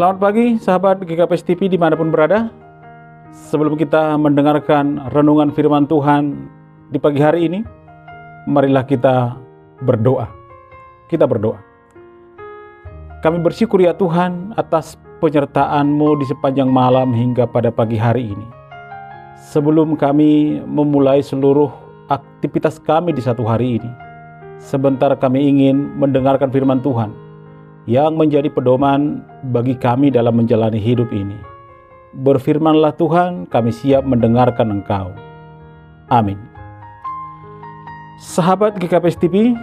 Selamat pagi sahabat GKPS TV dimanapun berada. Sebelum kita mendengarkan renungan firman Tuhan di pagi hari ini, marilah kita berdoa. Kita berdoa. Kami bersyukur ya Tuhan atas penyertaan-Mu di sepanjang malam hingga pada pagi hari ini. Sebelum kami memulai seluruh aktivitas kami di satu hari ini, sebentar kami ingin mendengarkan firman Tuhan yang menjadi pedoman bagi kami dalam menjalani hidup ini. Berfirmanlah Tuhan, kami siap mendengarkan Engkau. Amin. Sahabat GKPS TV,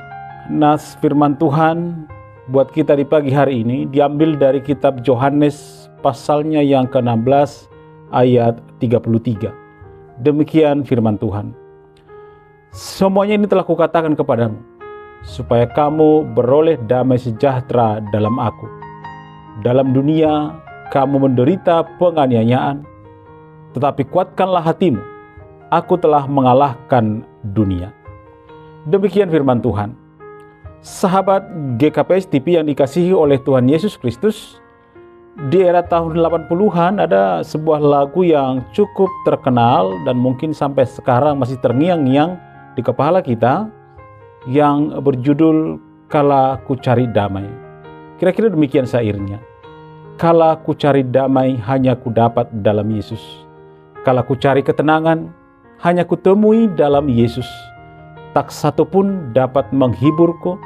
nas firman Tuhan buat kita di pagi hari ini diambil dari kitab Yohanes pasalnya yang ke-16 ayat 33. Demikian firman Tuhan. Semuanya ini telah kukatakan kepadamu, supaya kamu beroleh damai sejahtera dalam aku. Dalam dunia kamu menderita penganiayaan, tetapi kuatkanlah hatimu, aku telah mengalahkan dunia. Demikian firman Tuhan. Sahabat GKPS TV yang dikasihi oleh Tuhan Yesus Kristus, di era tahun 80-an ada sebuah lagu yang cukup terkenal dan mungkin sampai sekarang masih terngiang-ngiang di kepala kita, yang berjudul Kala Ku Cari Damai. Kira-kira demikian syairnya. Kala ku cari damai hanya ku dapat dalam Yesus. Kala ku cari ketenangan hanya ku temui dalam Yesus. Tak satu pun dapat menghiburku,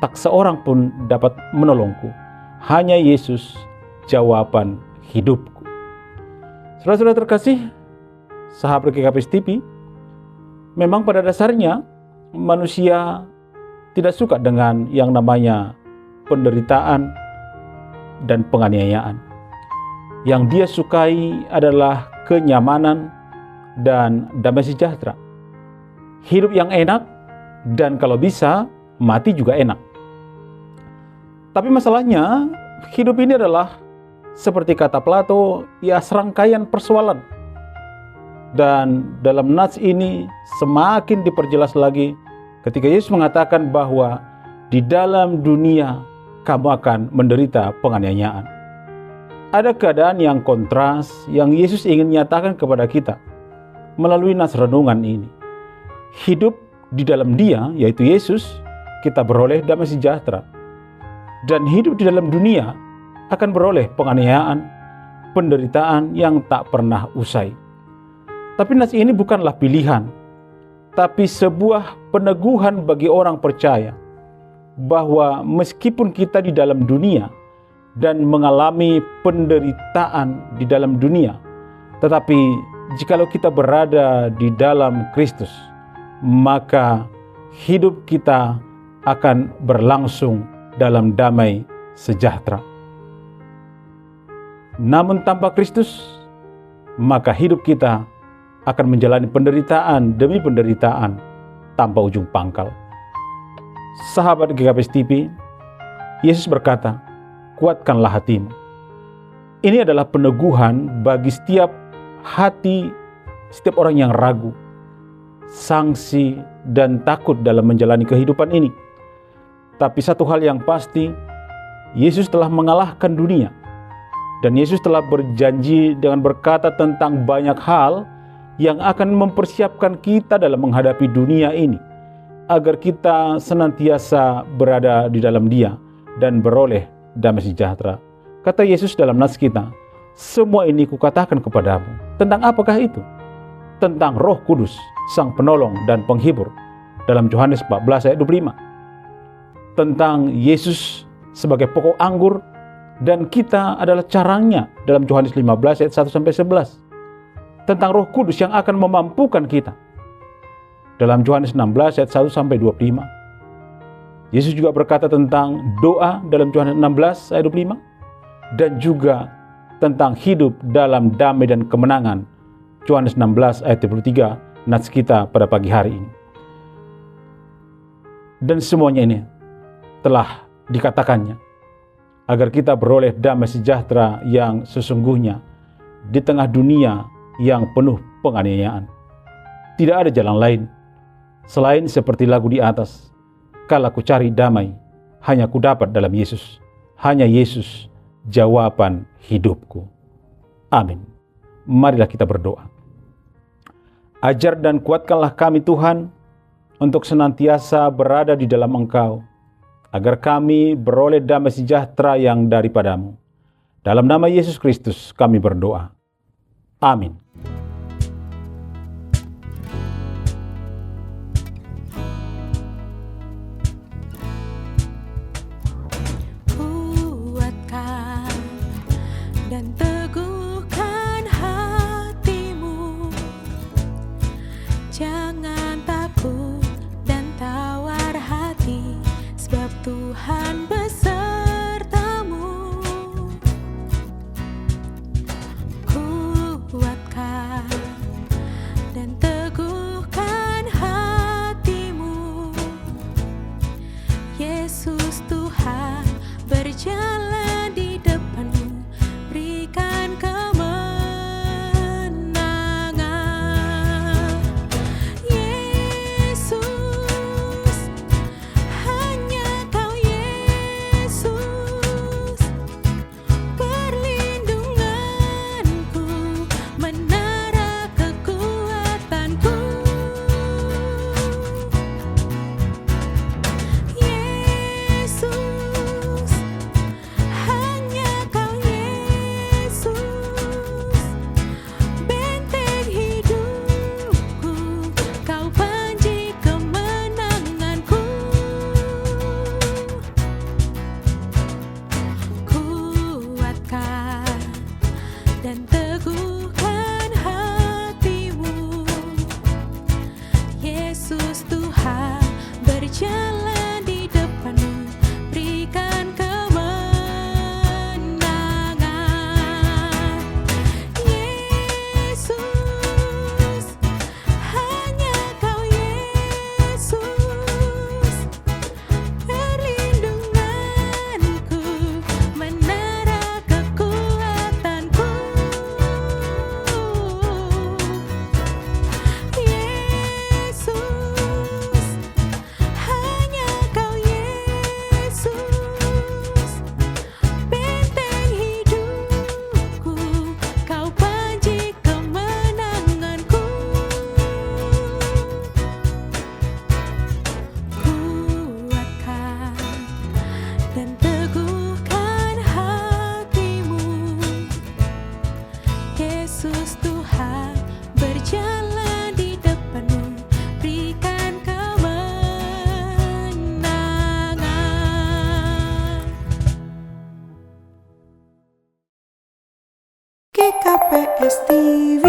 tak seorang pun dapat menolongku. Hanya Yesus jawaban hidupku. Saudara-saudara terkasih, sahabat GKPS TV, memang pada dasarnya manusia tidak suka dengan yang namanya penderitaan dan penganiayaan. Yang dia sukai adalah kenyamanan dan damai sejahtera. Hidup yang enak dan kalau bisa mati juga enak. Tapi masalahnya hidup ini adalah seperti kata Plato, ya serangkaian persoalan. Dan dalam nats ini semakin diperjelas lagi ketika Yesus mengatakan bahwa di dalam dunia kamu akan menderita penganiayaan. Ada keadaan yang kontras yang Yesus ingin nyatakan kepada kita melalui nats renungan ini. Hidup di dalam Dia, yaitu Yesus, kita beroleh damai sejahtera. Dan hidup di dalam dunia akan beroleh penganiayaan, penderitaan yang tak pernah usai. Tapi nats ini bukanlah pilihan, tapi sebuah peneguhan bagi orang percaya bahwa meskipun kita di dalam dunia dan mengalami penderitaan di dalam dunia, tetapi jikalau kita berada di dalam Kristus, maka hidup kita akan berlangsung dalam damai sejahtera. Namun tanpa Kristus, maka hidup kita akan menjalani penderitaan demi penderitaan tanpa ujung pangkal. Sahabat GKPS TV, Yesus berkata, kuatkanlah hatimu. Ini adalah peneguhan bagi setiap hati, setiap orang yang ragu, sangsi dan takut dalam menjalani kehidupan ini. Tapi satu hal yang pasti, Yesus telah mengalahkan dunia. Dan Yesus telah berjanji dengan berkata tentang banyak hal yang akan mempersiapkan kita dalam menghadapi dunia ini, agar kita senantiasa berada di dalam Dia dan beroleh damai sejahtera. Kata Yesus dalam nats kita, semua ini kukatakan kepadamu. Tentang apakah itu? Tentang Roh Kudus, Sang Penolong dan Penghibur, dalam Yohanes 14 ayat 25. Tentang Yesus sebagai pokok anggur dan kita adalah carangnya, dalam Yohanes 15 ayat 1-11. Tentang Roh Kudus yang akan memampukan kita, dalam Yohanes 16 ayat 1-25. Yesus juga berkata tentang doa dalam Yohanes 16 ayat 25, dan juga tentang hidup dalam damai dan kemenangan, Yohanes 16 ayat 33, nats kita pada pagi hari ini. Dan semuanya ini telah dikatakannya agar kita beroleh damai sejahtera yang sesungguhnya di tengah dunia yang penuh penganiayaan. Tidak ada jalan lain selain seperti lagu di atas, kala ku cari damai hanya ku dapat dalam Yesus. Hanya Yesus jawaban hidupku. Amin. Marilah kita berdoa. Ajar dan kuatkanlah kami Tuhan, untuk senantiasa berada di dalam Engkau, agar kami beroleh damai sejahtera yang daripadamu. Dalam nama Yesus Kristus kami berdoa. Amin. Kuatkan dan teguhkan hatimu, jangan takut dan tawar hati, sebab Tuhan besertamu. Kuatkan dan teguhkan hatimu, Yesus Tuhan berjalan di depanmu, berikan kemenangan. Yesus, hanya Kau Yesus, perlindunganku, menara kekuatanku. Yesus, hanya Kau Yesus, benteng hidupku, Kau panji kemenanganku. Kuatkan dan teguhkan hatimu, Yesus Tuhan berjalan di depanmu, berikan kemenangan. Yesus, hanya Kau Yesus, perlindunganku, menara kekuatanku. Yesus, hanya Kau Yesus, benteng hidupku, Kau panji kemenanganku. Kuatkan dan teguhkan hatimu, Yesus Tuhan berjalan di depanmu, berikan kemenangan. GKPS TV